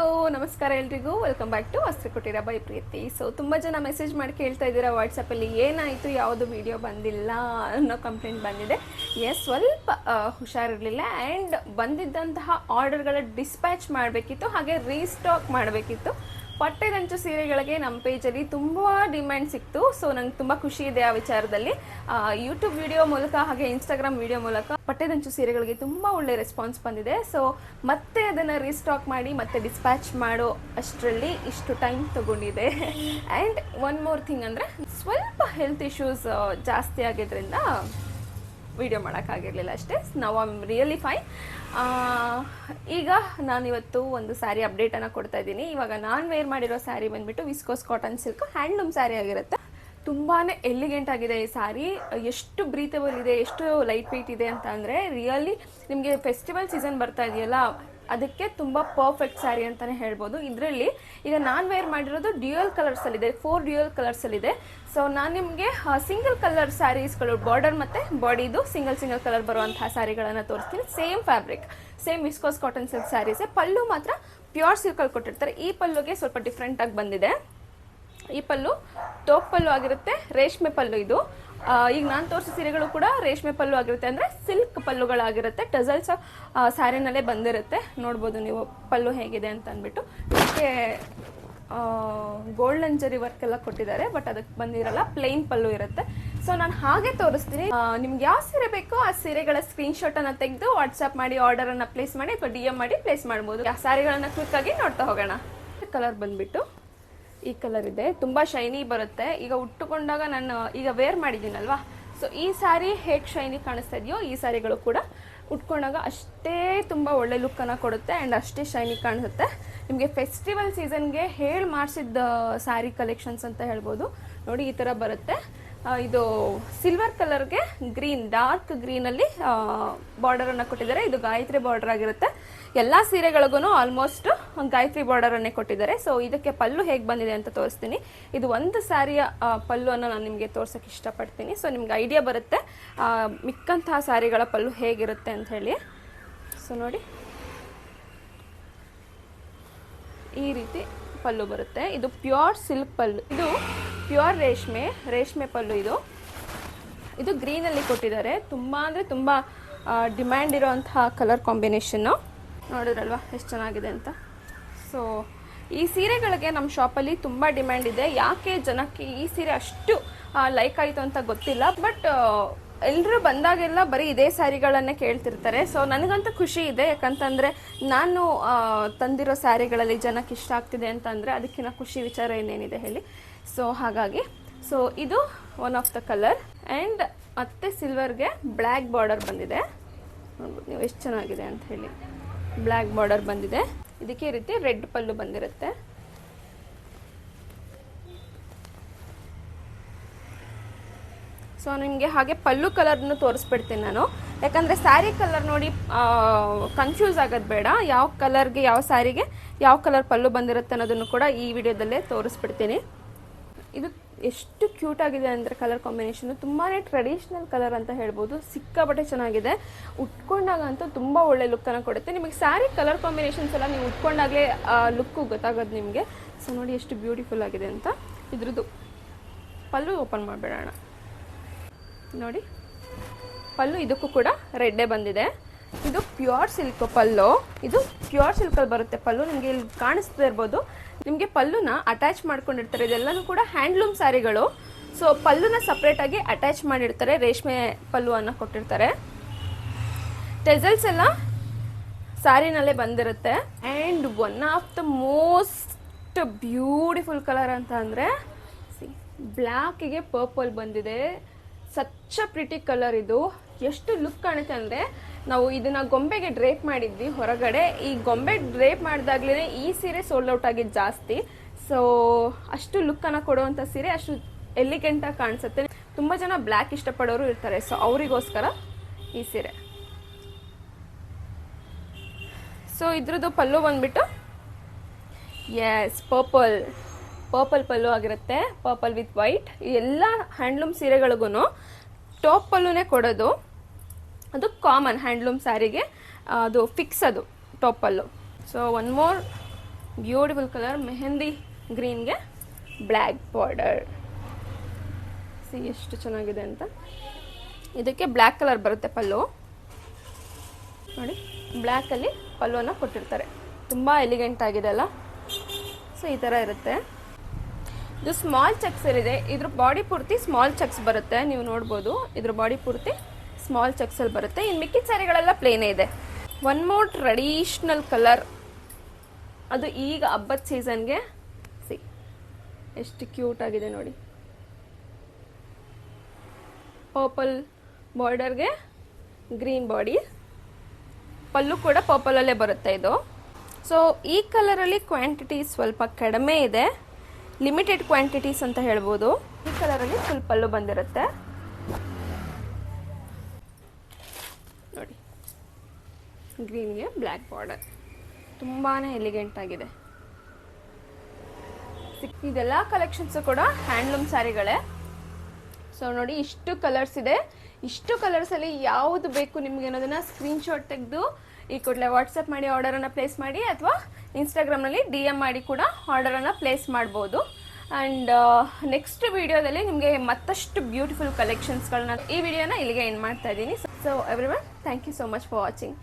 ನಮಸ್ಕಾರ ಎಲ್ರಿಗೂ welcome back to Vastrakuteera by Preethi. So ತುಂಬ ಜನ ಮೆಸೇಜ್ ಮಾಡಿ ಕೇಳ್ತಾ ಇದ್ದೀರಾ ವಾಟ್ಸಪ್ಪಲ್ಲಿ, ಏನಾಯಿತು ಯಾವುದು ವಿಡಿಯೋ ಬಂದಿಲ್ಲ ಅನ್ನೋ ಕಂಪ್ಲೇಂಟ್ ಬಂದಿದೆ. ಸ್ವಲ್ಪ ಹುಷಾರಿರಲಿಲ್ಲ ಆ್ಯಂಡ್ ಬಂದಿದ್ದಂತಹ ಆರ್ಡರ್ಗಳ ಡಿಸ್ಪ್ಯಾಚ್ ಮಾಡಬೇಕಿತ್ತು, ಹಾಗೆ ರೀಸ್ಟಾಕ್ ಮಾಡಬೇಕಿತ್ತು. ಪಟ್ಟೆದಂಚು ಸೀರೆಗಳಿಗೆ ನಮ್ಮ ಪೇಜಲ್ಲಿ ತುಂಬ ಡಿಮ್ಯಾಂಡ್ ಸಿಕ್ತು. ಸೊ ನಂಗೆ ತುಂಬ ಖುಷಿ ಇದೆ ಆ ವಿಚಾರದಲ್ಲಿ. ಯೂಟ್ಯೂಬ್ ವಿಡಿಯೋ ಮೂಲಕ ಹಾಗೆ ಇನ್ಸ್ಟಾಗ್ರಾಮ್ ವಿಡಿಯೋ ಮೂಲಕ ಪಟ್ಟೆದಂಚು ಸೀರೆಗಳಿಗೆ ತುಂಬ ಒಳ್ಳೆ ರೆಸ್ಪಾನ್ಸ್ ಬಂದಿದೆ. ಸೊ ಮತ್ತೆ ಅದನ್ನು ರೀಸ್ಟಾಕ್ ಮಾಡಿ ಮತ್ತೆ ಡಿಸ್ಪ್ಯಾಚ್ ಮಾಡೋ ಅಷ್ಟರಲ್ಲಿ ಇಷ್ಟು ಟೈಮ್ ತಗೊಂಡಿದೆ. ಆ್ಯಂಡ್ ಒನ್ ಮೋರ್ ಥಿಂಗ್ ಅಂದರೆ ಸ್ವಲ್ಪ ಹೆಲ್ತ್ ಇಶ್ಯೂಸ್ ಜಾಸ್ತಿ ಆಗಿದ್ದರಿಂದ ವಿಡಿಯೋ ಮಾಡೋಕ್ಕಾಗಿರಲಿಲ್ಲ ಅಷ್ಟೇ. ನಾವು ಐ ಆಮ್ ರಿಯಲಿ ಫೈನ್. ಈಗ ನಾನಿವತ್ತು ಒಂದು ಸ್ಯಾರಿ ಅಪ್ಡೇಟನ್ನು ಕೊಡ್ತಾ ಇದ್ದೀನಿ. ಇವಾಗ ನಾನು ವೇರ್ ಮಾಡಿರೋ ಸ್ಯಾರಿ ಬಂದುಬಿಟ್ಟು viscose cotton silk handloom sari ಆಗಿರುತ್ತೆ. ತುಂಬಾ ಎಲಿಗೆಂಟ್ ಆಗಿದೆ ಈ ಸ್ಯಾರಿ. ಎಷ್ಟು ಬ್ರೀತಬಲ್ ಇದೆ, ಎಷ್ಟು ಲೈಟ್ ವೆಯ್ಟ್ ಇದೆ ಅಂತ ಅಂದರೆ ರಿಯಲಿ ನಿಮಗೆ ಫೆಸ್ಟಿವಲ್ ಸೀಸನ್ ಬರ್ತಾ ಇದೆಯಲ್ಲ ಅದಕ್ಕೆ ತುಂಬ ಪರ್ಫೆಕ್ಟ್ ಸ್ಯಾರಿ ಅಂತಲೇ ಹೇಳ್ಬೋದು. ಇದರಲ್ಲಿ ಈಗ ನಾನು ವೇರ್ ಮಾಡಿರೋದು ಡ್ಯೂಯಲ್ ಕಲರ್ಸಲ್ಲಿದೆ, 4 ಡ್ಯೂಯಲ್ ಕಲರ್ಸಲ್ಲಿದೆ. ಸೊ ನಾನು ನಿಮಗೆ ಸಿಂಗಲ್ ಕಲರ್ ಸ್ಯಾರೀಸ್ಗಳು, ಬಾರ್ಡರ್ ಮತ್ತು ಬಾಡಿದು ಸಿಂಗಲ್ ಕಲರ್ ಬರುವಂತಹ ಸ್ಯಾರಿಗಳನ್ನು ತೋರಿಸ್ತೀನಿ. Same fabric, same viscose cotton silk ಸ್ಯಾರೀಸೇ. ಪಲ್ಲು ಮಾತ್ರ ಪ್ಯೂರ್ ಸಿಲ್ಕಲ್ಲಿ ಕೊಟ್ಟಿರ್ತಾರೆ. ಈ ಪಲ್ಲುಗೆ ಸ್ವಲ್ಪ ಡಿಫ್ರೆಂಟಾಗಿ ಬಂದಿದೆ. ಈ ಪಲ್ಲು ತೋಪ್ ಪಲ್ಲು ಆಗಿರುತ್ತೆ, ರೇಷ್ಮೆ ಪಲ್ಲು ಇದು. ಈಗ ನಾನು ತೋರಿಸೋ ಸೀರೆಗಳು ಕೂಡ ರೇಷ್ಮೆ ಪಲ್ಲು ಆಗಿರುತ್ತೆ, ಅಂದರೆ ಸಿಲ್ಕ್ ಪಲ್ಲುಗಳಾಗಿರುತ್ತೆ. ಟಸಲ್ಸ್ ಸ್ಯಾರಿನಲ್ಲೇ ಬಂದಿರುತ್ತೆ. ನೋಡ್ಬೋದು ನೀವು ಪಲ್ಲು ಹೇಗಿದೆ ಅಂತ ಅಂದ್ಬಿಟ್ಟು. ಇದಕ್ಕೆ ಗೋಲ್ಡನ್ ಜರಿ ವರ್ಕ್ ಎಲ್ಲ ಕೊಟ್ಟಿದ್ದಾರೆ, ಬಟ್ ಅದಕ್ಕೆ ಬಂದಿರಲ್ಲ, ಪ್ಲೇನ್ ಪಲ್ಲು ಇರುತ್ತೆ. ಸೊ ನಾನು ಹಾಗೆ ತೋರಿಸ್ತೀನಿ. ನಿಮ್ಗೆ ಯಾವ ಸೀರೆ ಬೇಕೋ ಆ ಸೀರೆಗಳ ಸ್ಕ್ರೀನ್ಶಾಟನ್ನು ತೆಗೆದು ವಾಟ್ಸಪ್ ಮಾಡಿ ಆರ್ಡರನ್ನು ಪ್ಲೇಸ್ ಮಾಡಿ ಅಥವಾ DM ಮಾಡಿ ಪ್ಲೇಸ್ ಮಾಡ್ಬೋದು. ಆ ಸ್ಯಾರಿಗಳನ್ನು ಕ್ವಿಕ್ಕಾಗಿ ನೋಡ್ತಾ ಹೋಗೋಣ. ಕಲರ್ ಬಂದುಬಿಟ್ಟು ಈ ಕಲರ್ ಇದೆ, ತುಂಬ ಶೈನಿ ಬರುತ್ತೆ. ಈಗ ಉಟ್ಟುಕೊಂಡಾಗ ನಾನು ಈಗ ವೇರ್ ಮಾಡಿದ್ದೀನಲ್ವಾ, ಸೊ ಈ ಸ್ಯಾರಿ ಹೇಗೆ ಶೈನಿ ಕಾಣಿಸ್ತಾ ಇದೆಯೋ ಈ ಸ್ಯಾರಿಗಳು ಕೂಡ ಉಟ್ಕೊಂಡಾಗ ಅಷ್ಟೇ ತುಂಬ ಒಳ್ಳೆ ಲುಕ್ಕನ್ನು ಕೊಡುತ್ತೆ ಆ್ಯಂಡ್ ಅಷ್ಟೇ ಶೈನಿ ಕಾಣಿಸುತ್ತೆ. ನಿಮಗೆ ಫೆಸ್ಟಿವಲ್ ಸೀಸನ್ಗೆ ಹೇಳಿ ಮಾಡಿಸಿದ್ದ ಸ್ಯಾರಿ ಕಲೆಕ್ಷನ್ಸ್ ಅಂತ ಹೇಳ್ಬೋದು. ನೋಡಿ ಈ ಥರ ಬರುತ್ತೆ. ಇದು ಸಿಲ್ವರ್ ಕಲರ್ಗೆ ಗ್ರೀನ್, ಡಾರ್ಕ್ ಗ್ರೀನಲ್ಲಿ ಬಾರ್ಡರನ್ನು ಕೊಟ್ಟಿದ್ದಾರೆ. ಇದು ಗಾಯತ್ರಿ ಬಾರ್ಡರ್ ಆಗಿರುತ್ತೆ. ಎಲ್ಲ ಸೀರೆಗಳಿಗೂ ಆಲ್ಮೋಸ್ಟ್ ಗಾಯತ್ರಿ ಬಾರ್ಡರನ್ನೇ ಕೊಟ್ಟಿದ್ದಾರೆ. ಸೊ ಇದಕ್ಕೆ ಪಲ್ಲು ಹೇಗೆ ಬಂದಿದೆ ಅಂತ ತೋರಿಸ್ತೀನಿ. ಇದು ಒಂದು ಸ್ಯಾರಿಯ ಪಲ್ಲುವನ್ನು ನಾನು ನಿಮಗೆ ತೋರ್ಸೋಕ್ಕೆ ಇಷ್ಟಪಡ್ತೀನಿ. ಸೊ ನಿಮ್ಗೆ ಐಡಿಯಾ ಬರುತ್ತೆ ಮಿಕ್ಕಂತಹ ಸ್ಯಾರಿಗಳ ಪಲ್ಲು ಹೇಗಿರುತ್ತೆ ಅಂತ ಹೇಳಿ. ಸೊ ನೋಡಿ ಈ ರೀತಿ ಪಲ್ಲು ಬರುತ್ತೆ. ಇದು ಪ್ಯೂರ್ ಸಿಲ್ಕ್ ಪಲ್ಲು, ಇದು ಪ್ಯೂರ್ ರೇಷ್ಮೆ ಪಲ್ಲು. ಇದು ಗ್ರೀನಲ್ಲಿ ಕೊಟ್ಟಿದ್ದಾರೆ. ತುಂಬ ಅಂದರೆ ತುಂಬ ಡಿಮ್ಯಾಂಡ್ ಇರೋಂತಹ ಕಲರ್ ಕಾಂಬಿನೇಷನ್ನು. ನೋಡಿದ್ರಲ್ವಾ ಎಷ್ಟು ಚೆನ್ನಾಗಿದೆ ಅಂತ. ಸೊ ಈ ಸೀರೆಗಳಿಗೆ ನಮ್ಮ ಶಾಪಲ್ಲಿ ತುಂಬ ಡಿಮ್ಯಾಂಡ್ ಇದೆ. ಯಾಕೆ ಜನಕ್ಕೆ ಈ ಸೀರೆ ಅಷ್ಟು ಲೈಕ್ ಆಯಿತು ಅಂತ ಗೊತ್ತಿಲ್ಲ, ಬಟ್ ಎಲ್ಲರೂ ಬಂದಾಗೆಲ್ಲ ಬರೀ ಇದೇ ಸ್ಯಾರಿಗಳನ್ನೇ ಕೇಳ್ತಿರ್ತಾರೆ. ಸೊ ನನಗಂತೂ ಖುಷಿ ಇದೆ, ಯಾಕಂತಂದರೆ ನಾನು ತಂದಿರೋ ಸ್ಯಾರಿಗಳಲ್ಲಿ ಜನಕ್ಕೆ ಇಷ್ಟ ಆಗ್ತಿದೆ ಅಂತಂದರೆ ಅದಕ್ಕಿಂತ ಖುಷಿ ವಿಚಾರ ಏನೇನಿದೆ ಹೇಳಿ. ಸೊ ಹಾಗಾಗಿ ಇದು one of the colour. And ಮತ್ತೆ ಸಿಲ್ವರ್ಗೆ ಬ್ಲ್ಯಾಕ್ ಬಾರ್ಡರ್ ಬಂದಿದೆ. ನೋಡ್ಬೋದು ನೀವು ಎಷ್ಟು ಚೆನ್ನಾಗಿದೆ ಅಂತ ಹೇಳಿ. ಬ್ಲ್ಯಾಕ್ ಬಾರ್ಡರ್ ಬಂದಿದೆ. ಇದಕ್ಕೆ ಈ ರೀತಿ ರೆಡ್ ಪಲ್ಲು ಬಂದಿರುತ್ತೆ. ಸೊ ನಿಮಗೆ ಹಾಗೆ ಪಲ್ಲು ಕಲರ್ನು ತೋರಿಸ್ಬಿಡ್ತೀನಿ ನಾನು, ಯಾಕಂದರೆ ಸ್ಯಾರಿ ಕಲರ್ ನೋಡಿ ಕನ್ಫ್ಯೂಸ್ ಆಗೋದು ಬೇಡ. ಯಾವ ಕಲರ್ಗೆ ಯಾವ ಸ್ಯಾರಿಗೆ ಯಾವ ಕಲರ್ ಪಲ್ಲು ಬಂದಿರುತ್ತೆ ಅನ್ನೋದನ್ನು ಕೂಡ ಈ ವಿಡಿಯೋದಲ್ಲೇ ತೋರಿಸ್ಬಿಡ್ತೀನಿ. ಇದು ಎಷ್ಟು ಕ್ಯೂಟ್ ಆಗಿದೆ ಅಂದರೆ ಕಲರ್ ಕಾಂಬಿನೇಷನು ತುಂಬಾ ಟ್ರೆಡಿಷ್ನಲ್ ಕಲರ್ ಅಂತ ಹೇಳ್ಬೋದು. ಸಿಕ್ಕಾಪಟ್ಟೆ ಚೆನ್ನಾಗಿದೆ. ಉಟ್ಕೊಂಡಾಗ ಅಂತೂ ತುಂಬ ಒಳ್ಳೆ ಲುಕ್ಕನ್ನು ಕೊಡುತ್ತೆ. ನಿಮಗೆ ಸ್ಯಾರಿ ಕಲರ್ ಕಾಂಬಿನೇಷನ್ಸ್ ಎಲ್ಲ ನೀವು ಉಟ್ಕೊಂಡಾಗಲೇ ಲುಕ್ಕು ಗೊತ್ತಾಗೋದು ನಿಮಗೆ. ಸೊ ನೋಡಿ ಎಷ್ಟು ಬ್ಯೂಟಿಫುಲ್ ಆಗಿದೆ ಅಂತ. ಇದ್ರದ್ದು ಪಲ್ಲು ಓಪನ್ ಮಾಡಿಬಿಡೋಣ. ನೋಡಿ ಪಲ್ಲು ಇದಕ್ಕೂ ಕೂಡ ರೆಡ್ಡೇ ಬಂದಿದೆ. ಇದು ಪ್ಯೂರ್ ಸಿಲ್ಕ್ ಪಲ್ಲು. ಇದು ಪ್ಯೂರ್ ಸಿಲ್ಕಲ್ಲಿ ಬರುತ್ತೆ ಪಲ್ಲು. ನಿಮಗೆ ಇಲ್ಲಿ ಕಾಣಿಸ್ತಾ ಇರ್ಬೋದು. ನಿಮಗೆ ಪಲ್ಲುನ ಅಟ್ಯಾಚ್ ಮಾಡ್ಕೊಂಡಿರ್ತಾರೆ. ಇದೆಲ್ಲನೂ ಕೂಡ ಹ್ಯಾಂಡ್ಲೂಮ್ ಸ್ಯಾರಿಗಳು. ಸೊ ಪಲ್ಲುನ ಸಪ್ರೇಟಾಗಿ ಅಟ್ಯಾಚ್ ಮಾಡಿರ್ತಾರೆ, ರೇಷ್ಮೆ ಪಲ್ಲುವನ್ನು ಕೊಟ್ಟಿರ್ತಾರೆ. ಟೆಸಲ್ಸ್ ಎಲ್ಲ ಸ್ಯಾರಿನಲ್ಲೇ ಬಂದಿರುತ್ತೆ. And one of the most beautiful colour ಅಂತ ಅಂದರೆ ಬ್ಲ್ಯಾಕಿಗೆ ಪರ್ಪಲ್ ಬಂದಿದೆ. ಸಚ್ಚ ಪ್ರಿಟಿ ಕಲರ್ ಇದು. ಎಷ್ಟು ಲುಕ್ ಕಾಣುತ್ತೆ ಅಂದರೆ, ನಾವು ಇದನ್ನು ಗೊಂಬೆಗೆ ಡ್ರೇಪ್ ಮಾಡಿದ್ವಿ ಹೊರಗಡೆ. ಈ ಗೊಂಬೆ ಡ್ರೇಪ್ ಮಾಡಿದಾಗ್ಲೇ ಈ ಸೀರೆ ಸೋಲ್ಡ್ ಔಟ್ ಆಗಿದ್ದು ಜಾಸ್ತಿ. ಸೊ ಅಷ್ಟು ಲುಕ್ಕನ್ನು ಕೊಡುವಂಥ ಸೀರೆ, ಅಷ್ಟು ಎಲಿಗೆಂಟಾಗಿ ಕಾಣಿಸುತ್ತೆ. ತುಂಬ ಜನ ಬ್ಲ್ಯಾಕ್ ಇಷ್ಟಪಡೋರು ಇರ್ತಾರೆ. ಸೊ ಅವರಿಗೋಸ್ಕರ ಈ ಸೀರೆ. ಸೊ ಇದ್ರದ್ದು ಪಲ್ಲು ಬಂದುಬಿಟ್ಟು ಪರ್ಪಲ್ ಪಲ್ಲು ಆಗಿರುತ್ತೆ. Purple with white. ಎಲ್ಲ ಹ್ಯಾಂಡ್ಲೂಮ್ ಸೀರೆಗಳಿಗೂ ಟಾಪ್ ಪಲ್ಲುನೇ ಕೊಡೋದು. ಅದು ಕಾಮನ್ ಹ್ಯಾಂಡ್ಲೂಮ್ ಸ್ಯಾರಿಗೆ, ಅದು ಫಿಕ್ಸ್ ಅದು top pallu. So one more beautiful colour mehndi ಗ್ರೀನ್ಗೆ ಬ್ಲ್ಯಾಕ್ ಬಾರ್ಡರ್. ಸಿ ಎಷ್ಟು ಚೆನ್ನಾಗಿದೆ ಅಂತ. ಇದಕ್ಕೆ ಬ್ಲ್ಯಾಕ್ ಕಲರ್ ಬರುತ್ತೆ ಪಲ್ಲು ನೋಡಿ, ಬ್ಲ್ಯಾಕಲ್ಲಿ ಪಲ್ಲುವನ್ನು ಕೊಟ್ಟಿರ್ತಾರೆ. ತುಂಬ ಎಲಿಗೆಂಟ್ ಆಗಿದೆ ಅಲ್ಲ. ಸೊ ಈ ಥರ ಇರುತ್ತೆ. ಇದು ಸ್ಮಾಲ್ ಚೆಕ್ಸ್ ಇದೆ. ಇದ್ರ ಬಾಡಿ ಪೂರ್ತಿ ಸ್ಮಾಲ್ ಚೆಕ್ಸ್ ಬರುತ್ತೆ, ನೀವು ನೋಡ್ಬೋದು. ಇದ್ರ ಬಾಡಿ ಪೂರ್ತಿ ಸ್ಮಾಲ್ ಚೆಕ್ಸಲ್ಲಿ ಬರುತ್ತೆ. ಇನ್ನು ಮಿಕ್ಕಿದ ಸ್ಯಾರಿಗಳೆಲ್ಲ ಪ್ಲೇನೇ ಇದೆ. ಒನ್ ಮೋರ್ ಟ್ರೆಡಿಷ್ನಲ್ ಕಲರ್, ಅದು ಈಗ ಹಬ್ಬದ ಸೀಸನ್ಗೆ. ಸಿ ಎಷ್ಟು ಕ್ಯೂಟ್ ಆಗಿದೆ ನೋಡಿ. ಪರ್ಪಲ್ ಬಾರ್ಡರ್ಗೆ ಗ್ರೀನ್ ಬಾಡಿ, ಪಲ್ಲು ಕೂಡ ಪರ್ಪಲಲ್ಲೇ ಬರುತ್ತೆ ಇದು. ಸೊ ಈ ಕಲರಲ್ಲಿ ಕ್ವಾಂಟಿಟಿ ಸ್ವಲ್ಪ ಕಡಿಮೆ ಇದೆ, ಲಿಮಿಟೆಡ್ ಕ್ವಾಂಟಿಟೀಸ್ ಅಂತ ಹೇಳ್ಬೋದು. ಈ ಕಲರಲ್ಲಿ ಫುಲ್ ಪಲ್ಲು ಬಂದಿರುತ್ತೆ ನೋಡಿ. ಗ್ರೀನ್ಗೆ ಬ್ಲ್ಯಾಕ್ ಬಾರ್ಡರ್, ತುಂಬಾ ಎಲಿಗೆಂಟ್ ಆಗಿದೆ. ಇದೆಲ್ಲ ಕಲೆಕ್ಷನ್ಸು ಕೂಡ ಹ್ಯಾಂಡ್ಲೂಮ್ ಸ್ಯಾರಿಗಳೇ. ಸೊ ನೋಡಿ, ಇಷ್ಟು ಕಲರ್ಸ್ ಇದೆ. ಇಷ್ಟು ಕಲರ್ಸಲ್ಲಿ ಯಾವುದು ಬೇಕು ನಿಮಗೆ ಅನ್ನೋದನ್ನು ಸ್ಕ್ರೀನ್ಶಾಟ್ ತೆಗೆದು ಈ ಕೂಡಲೇ ವಾಟ್ಸಪ್ ಮಾಡಿ ಆರ್ಡರನ್ನು ಪ್ಲೇಸ್ ಮಾಡಿ, ಅಥವಾ ಇನ್ಸ್ಟಾಗ್ರಾಮ್ನಲ್ಲಿ DM ಮಾಡಿ ಕೂಡ ಆರ್ಡರನ್ನು ಪ್ಲೇಸ್ ಮಾಡ್ಬೋದು. ಆ್ಯಂಡ್ ನೆಕ್ಸ್ಟ್ ವಿಡಿಯೋದಲ್ಲಿ ನಿಮಗೆ ಮತ್ತಷ್ಟು ಬ್ಯೂಟಿಫುಲ್ ಕಲೆಕ್ಷನ್ಸ್ಗಳನ್ನ, ಈ ವಿಡಿಯೋನ ಇಲ್ಲಿಗೆ ಎಂಡ್ ಮಾಡ್ತಾ ಇದ್ದೀನಿ. So everyone, thank you so much for watching.